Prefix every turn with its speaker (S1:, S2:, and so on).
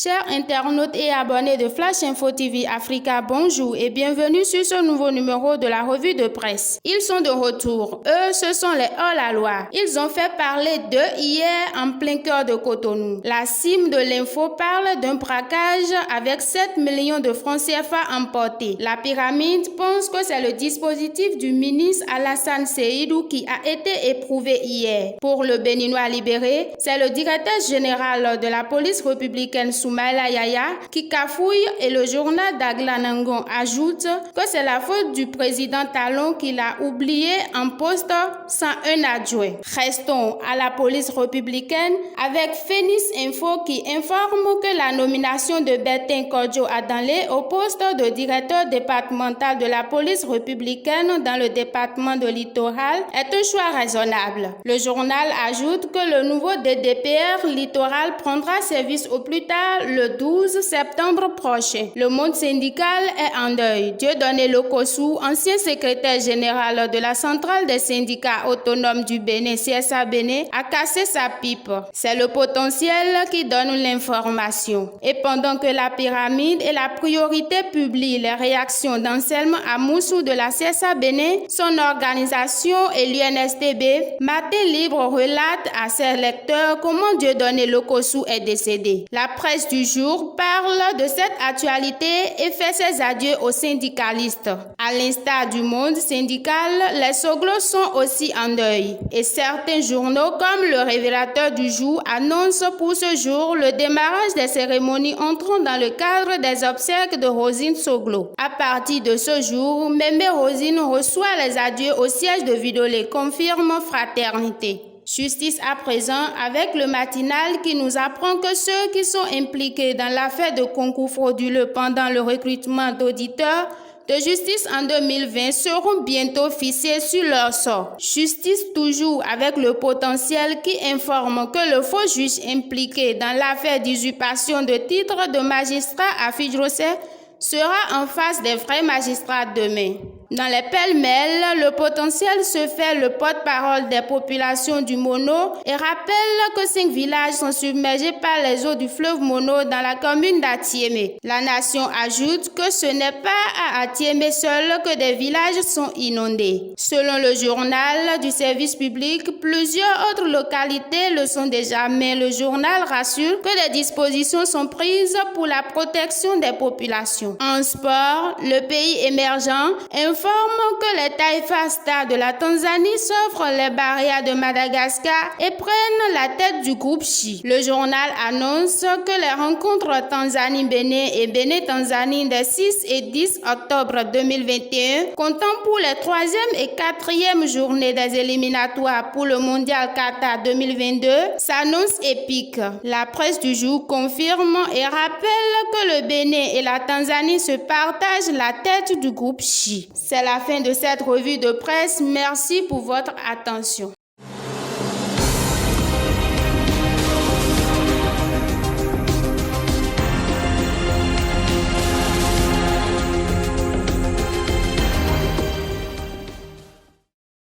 S1: Chers internautes et abonnés de Flash Info TV Africa, bonjour et bienvenue sur ce nouveau numéro de la revue de presse. Ils sont de retour. Eux, ce sont les hors-la-loi. Ils ont fait parler d'eux hier en plein cœur de Cotonou. La cime de l'info parle d'un braquage avec 7 millions de francs CFA emportés. La pyramide pense que c'est le dispositif du ministre Alassane Seydou qui a été éprouvé hier. Pour le Béninois libéré, c'est le directeur général de la police républicaine Soumaïla Yaya qui cafouille et le journal d'Agla Nangon ajoute que c'est la faute du président Talon qu'il a oublié en poste sans un adjoint. Restons à la police républicaine avec Phoenix Info qui informe que la nomination de Bertin Kodjo Adanlé au poste de directeur départemental de la police républicaine dans le département de Littoral est un choix raisonnable. Le journal ajoute que le nouveau DDPR Littoral prendra service au plus tard le 12 septembre prochain. Le monde syndical est en deuil. Dieudonné Lokossou, ancien secrétaire général de la centrale des syndicats autonomes du Bénin, CSA Bénin, a cassé sa pipe. C'est le potentiel qui donne l'information. Et pendant que la pyramide et la priorité publient les réactions d'Anselme Amoussou de la CSA Bénin, son organisation et l'UNSTB, Matin Libre relate à ses lecteurs comment Dieudonné Lokossou est décédé. La presse du jour parle de cette actualité et fait ses adieux aux syndicalistes. À l'instar du monde syndical, les Soglos sont aussi en deuil. Et certains journaux, comme le Révélateur du jour, annoncent pour ce jour le démarrage des cérémonies entrant dans le cadre des obsèques de Rosine Soglo. À partir de ce jour, Mémé Rosine reçoit les adieux au siège de Vidolé, confirme Fraternité. Justice à présent avec le matinal qui nous apprend que ceux qui sont impliqués dans l'affaire de concours frauduleux pendant le recrutement d'auditeurs de justice en 2020 seront bientôt fixés sur leur sort. Justice toujours avec le potentiel qui informe que le faux juge impliqué dans l'affaire d'usurpation de titre de magistrat à Fidjrosé sera en face des vrais magistrats demain. Dans les pêle-mêle, le potentiel se fait le porte-parole des populations du Mono et rappelle que 5 villages sont submergés par les eaux du fleuve Mono dans la commune d'Atiémé. La nation ajoute que ce n'est pas à Atiémé seul que des villages sont inondés. Selon le journal du service public, plusieurs autres localités le sont déjà, mais le journal rassure que des dispositions sont prises pour la protection des populations. En sport, le pays émergent informe que les Taifa Stars de la Tanzanie s'offrent les barrières de Madagascar et prennent la tête du groupe Chi. Le journal annonce que les rencontres Tanzanie-Bénin et Bénin-Tanzanie des 6 et 10 octobre 2021, comptant pour les 3e et 4e journées des éliminatoires pour le Mondial Qatar 2022, s'annoncent épiques. La presse du jour confirme et rappelle que le Bénin et la Tanzanie se partagent la tête du groupe Chi. C'est la fin de cette revue de presse. Merci pour votre attention.